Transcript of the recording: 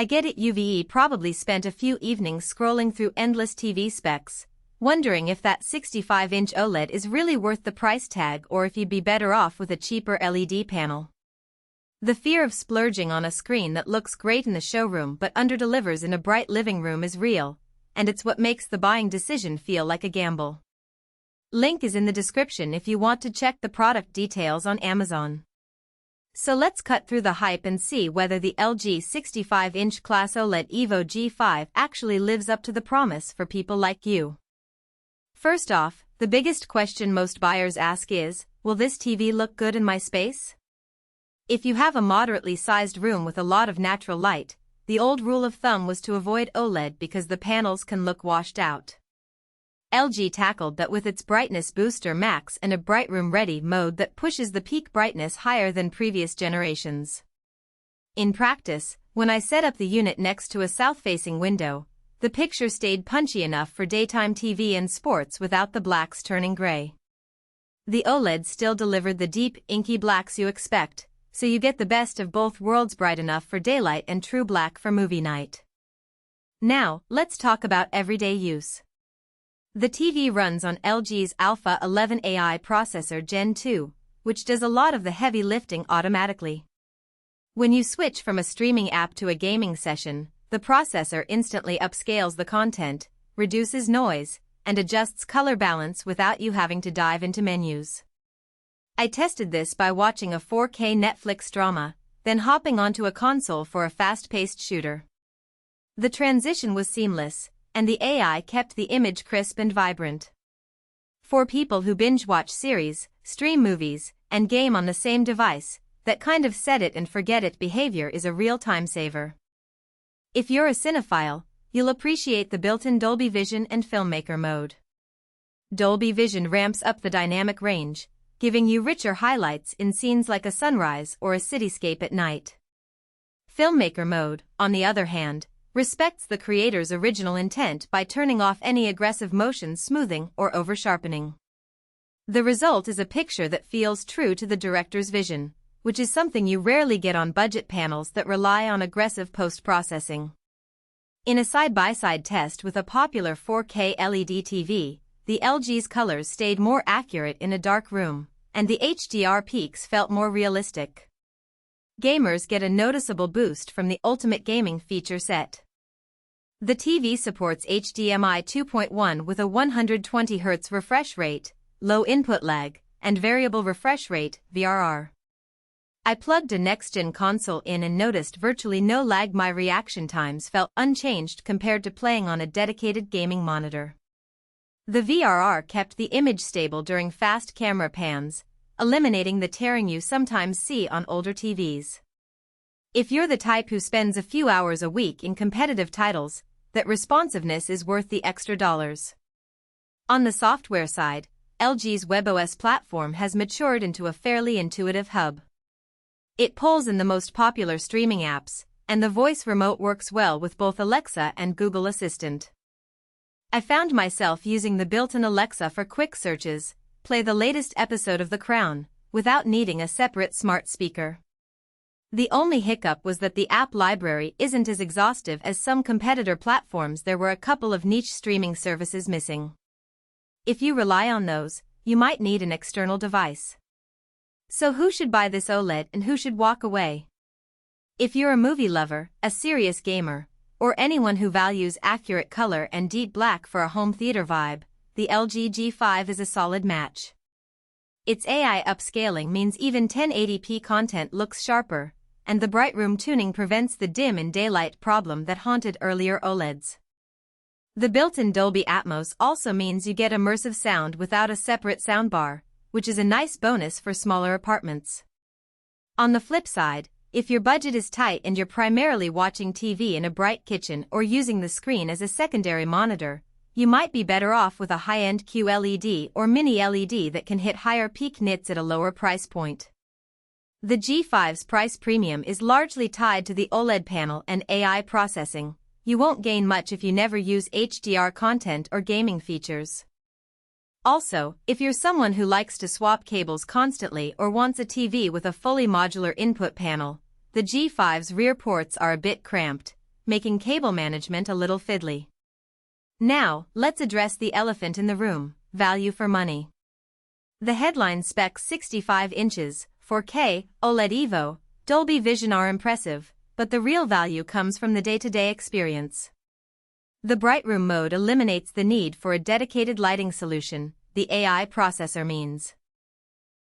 I get it. UVE probably spent a few evenings scrolling through endless TV specs, wondering if that 65-inch OLED is really worth the price tag or if you'd be better off with a cheaper LED panel. The fear of splurging on a screen that looks great in the showroom but underdelivers in a bright living room is real, and it's what makes the buying decision feel like a gamble. Link is in the description if you want to check the product details on Amazon. So let's cut through the hype and see whether the LG 65-inch class OLED evo G5 actually lives up to the promise for people like you. First off, the biggest question most buyers ask is, will this TV look good in my space? If you have a moderately sized room with a lot of natural light, the old rule of thumb was to avoid OLED because the panels can look washed out. LG tackled that with its Brightness Booster Max and a Bright Room Ready mode that pushes the peak brightness higher than previous generations. In practice, when I set up the unit next to a south-facing window, the picture stayed punchy enough for daytime TV and sports without the blacks turning gray. The OLED still delivered the deep, inky blacks you expect, so you get the best of both worlds, bright enough for daylight and true black for movie night. Now, let's talk about everyday use. The TV runs on LG's Alpha 11 AI processor Gen 2, which does a lot of the heavy lifting automatically. When you switch from a streaming app to a gaming session, the processor instantly upscales the content, reduces noise, and adjusts color balance without you having to dive into menus. I tested this by watching a 4K Netflix drama, then hopping onto a console for a fast-paced shooter. The transition was seamless, and the AI kept the image crisp and vibrant. For people who binge-watch series, stream movies, and game on the same device, that kind of set-it-and-forget-it behavior is a real time saver. If you're a cinephile, you'll appreciate the built-in Dolby Vision and Filmmaker mode. Dolby Vision ramps up the dynamic range, giving you richer highlights in scenes like a sunrise or a cityscape at night. Filmmaker mode, on the other hand, respects the creator's original intent by turning off any aggressive motion smoothing or over-sharpening. The result is a picture that feels true to the director's vision, which is something you rarely get on budget panels that rely on aggressive post-processing. In a side-by-side test with a popular 4K LED TV, the LG's colors stayed more accurate in a dark room, and the HDR peaks felt more realistic. Gamers get a noticeable boost from the ultimate gaming feature set. The TV supports HDMI 2.1 with a 120Hz refresh rate, low input lag, and variable refresh rate, VRR. I plugged a next-gen console in and noticed virtually no lag. My reaction times felt unchanged compared to playing on a dedicated gaming monitor. The VRR kept the image stable during fast camera pans, eliminating the tearing you sometimes see on older TVs. If you're the type who spends a few hours a week in competitive titles, that responsiveness is worth the extra dollars. On the software side, LG's WebOS platform has matured into a fairly intuitive hub. It pulls in the most popular streaming apps, and the voice remote works well with both Alexa and Google Assistant. I found myself using the built-in Alexa for quick searches, play the latest episode of The Crown, without needing a separate smart speaker. The only hiccup was that the app library isn't as exhaustive as some competitor platforms. There were a couple of niche streaming services missing. If you rely on those, you might need an external device. So who should buy this OLED and who should walk away? If you're a movie lover, a serious gamer, or anyone who values accurate color and deep black for a home theater vibe, the LG G5 is a solid match. Its AI upscaling means even 1080p content looks sharper, and the bright room tuning prevents the dim in daylight problem that haunted earlier OLEDs. The built-in Dolby Atmos also means you get immersive sound without a separate soundbar, which is a nice bonus for smaller apartments. On the flip side, if your budget is tight and you're primarily watching TV in a bright kitchen or using the screen as a secondary monitor, you might be better off with a high-end QLED or mini LED that can hit higher peak nits at a lower price point. The G5's price premium is largely tied to the OLED panel and AI processing. You won't gain much if you never use HDR content or gaming features. Also, if you're someone who likes to swap cables constantly or wants a TV with a fully modular input panel, the G5's rear ports are a bit cramped, making cable management a little fiddly. Now, let's address the elephant in the room: value for money. The headline specs 65 inches, 4K, OLED evo, Dolby Vision are impressive, but the real value comes from the day-to-day experience. The Bright Room mode eliminates the need for a dedicated lighting solution, the AI processor means.